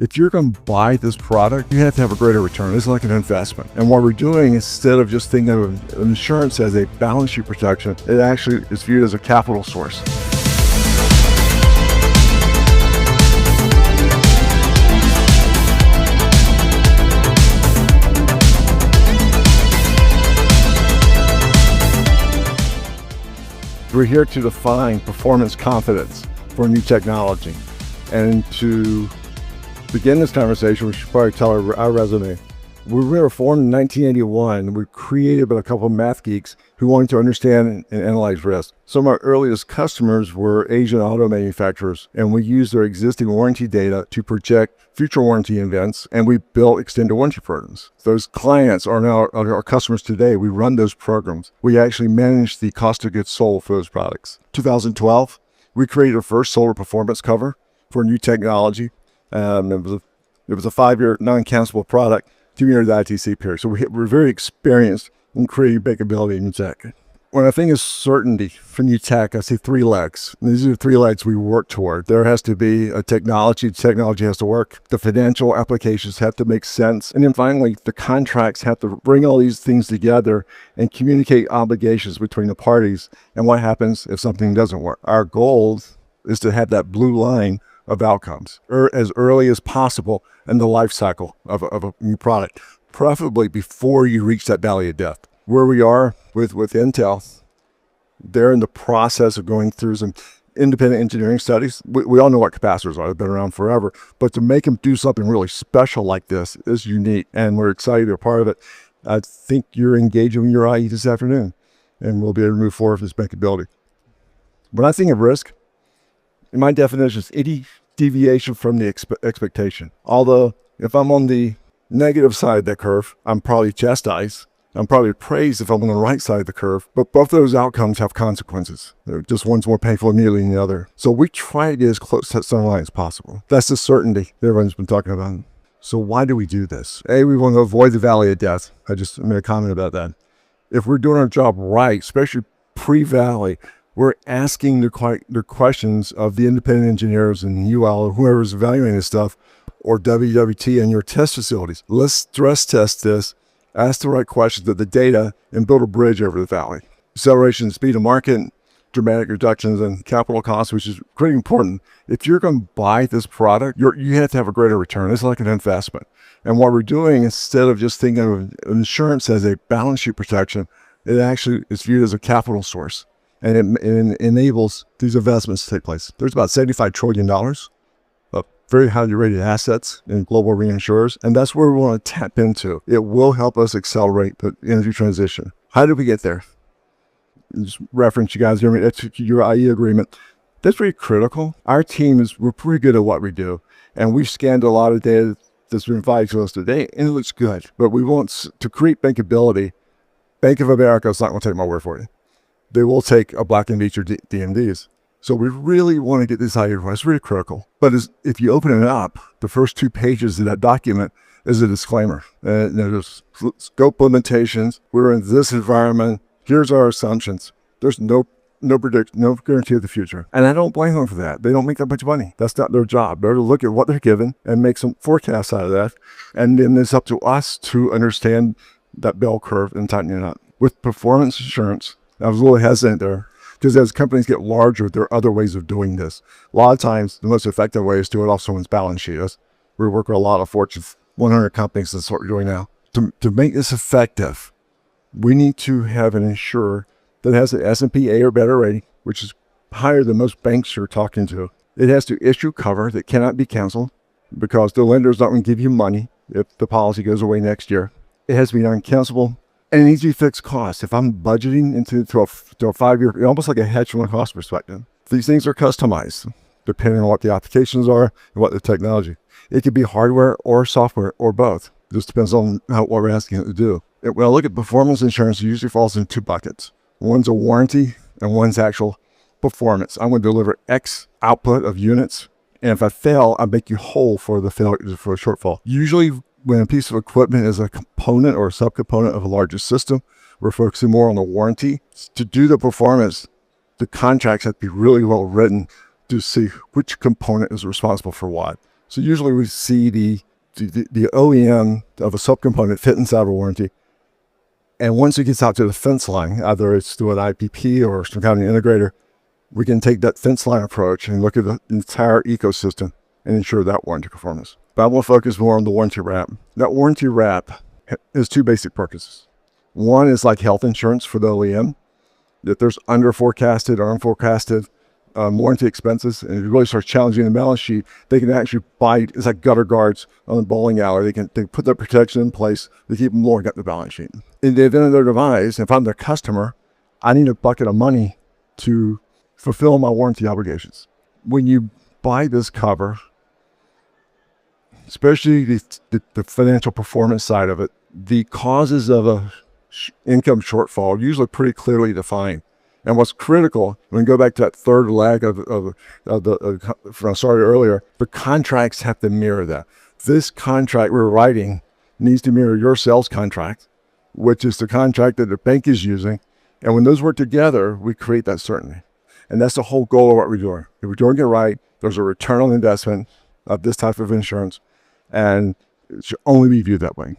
If you're going to buy this product, you have to have a greater return. It's like an investment. And what we're doing, instead of just thinking of insurance as a balance sheet protection, it actually is viewed as a capital source. We're here to define performance confidence for new technology. And to begin this conversation, we should probably tell our resume. We were formed in 1981. We created by a couple of math geeks who wanted to understand and analyze risk. Some of our earliest customers were Asian auto manufacturers, and we used their existing warranty data to project future warranty events, and we built extended warranty programs. Those clients are now our customers today. We run those programs. We actually manage the cost of goods sold for those products. 2012, we created our first solar performance cover for new technology. It was a 5-year non-cancelable product, 2 years ITC period. So we're very experienced in creating bankability in new tech. When I think of certainty for new tech, I see 3 legs. And these are the 3 legs we work toward. There has to be a technology. The technology has to work. The financial applications have to make sense. And then finally, the contracts have to bring all these things together and communicate obligations between the parties and what happens if something doesn't work. Our goal is to have that blue line of outcomes as early as possible in the life cycle of a new product, preferably before you reach that valley of death. Where we are with Intel, they're in the process of going through some independent engineering studies. We all know what capacitors are. They've been around forever. But to make them do something really special like this is unique, and we're excited to be a part of it. I think you're engaging with your IE this afternoon, and we'll be able to move forward with this bankability. When I think of risk, in my definition, it's any deviation from the expectation. Although, if I'm on the negative side of that curve, I'm probably chastised. I'm probably praised if I'm on the right side of the curve, but both of those outcomes have consequences. Just one's more painful immediately than the other. So we try to get as close to that sunlight as possible. That's the certainty that everyone's been talking about. So why do we do this? A, we want to avoid the valley of death. I just made a comment about that. If we're doing our job right, especially pre-valley, we're asking the questions of the independent engineers and UL or whoever's evaluating this stuff, or WWT in your test facilities. Let's stress test this, ask the right questions of the data, and build a bridge over the valley. Acceleration, speed of market, dramatic reductions in capital costs, which is pretty important. If you're going to buy this product, you have to have a greater return. It's like an investment. And what we're doing, instead of just thinking of insurance as a balance sheet protection, it actually is viewed as a capital source. And it enables these investments to take place. There's about $75 trillion of very highly rated assets in global reinsurers, and that's where we want to tap into. It will help us accelerate the energy transition. How did we get there? Just reference you guys here, execute your IE agreement. That's pretty critical. Our team we're pretty good at what we do, and we've scanned a lot of data that's been provided to us today, and it looks good. But we want to create bankability. Bank of America is not going to take my word for it. They will take a Black & Veatch or DMDs. So we really want to get this IE right. It's really critical. But if you open it up, the first 2 pages of that document is a disclaimer. There's scope limitations. We're in this environment. Here's our assumptions. There's no guarantee of the future. And I don't blame them for that. They don't make that much money. That's not their job. They're to look at what they're given and make some forecasts out of that. And then it's up to us to understand that bell curve and tighten it up. With performance insurance, I was a little hesitant there, because as companies get larger, there are other ways of doing this. A lot of times, the most effective way is to do it off someone's balance sheet. We work with a lot of Fortune 100 companies. That's what we're doing now. To make this effective, we need to have an insurer that has an S&P A or better rating, which is higher than most banks you're talking to. It has to issue cover that cannot be canceled, because the lender's not going to give you money if the policy goes away next year. It has to be non-cancelable. And it needs to be fixed costs. If I'm budgeting into a 5-year, almost like a hedge from a cost perspective, these things are customized depending on what the applications are and what the technology. It could be hardware or software or both. It just depends on what we're asking it to do. When I look at performance insurance, it usually falls in 2 buckets. One's a warranty and one's actual performance. I'm going to deliver X output of units, and if I fail, I make you whole for the failure, for a shortfall. Usually, when a piece of equipment is a component or a subcomponent of a larger system, we're focusing more on the warranty. To do the performance, the contracts have to be really well written to see which component is responsible for what. So usually we see the OEM of a subcomponent fit inside of a warranty. And once it gets out to the fence line, either it's through an IPP or some kind of integrator, we can take that fence line approach and look at the entire ecosystem and ensure that warranty performance. But I will focus more on the warranty wrap. That warranty wrap has two basic purposes. One is like health insurance for the OEM, that there's under forecasted or unforecasted warranty expenses, and if it really starts challenging the balance sheet, they can actually buy, it's like gutter guards on the bowling alley. They can put that protection in place to keep them lowering up the balance sheet. In the event of their demise, if I'm their customer, I need a bucket of money to fulfill my warranty obligations. When you buy this cover, especially the financial performance side of it, the causes of a income shortfall are usually pretty clearly defined. And what's critical, when we go back to that third leg from I started earlier, the contracts have to mirror that. This contract we're writing needs to mirror your sales contract, which is the contract that the bank is using. And when those work together, we create that certainty. And that's the whole goal of what we're doing. If we're doing it right, there's a return on investment of this type of insurance, and it should only be viewed that way.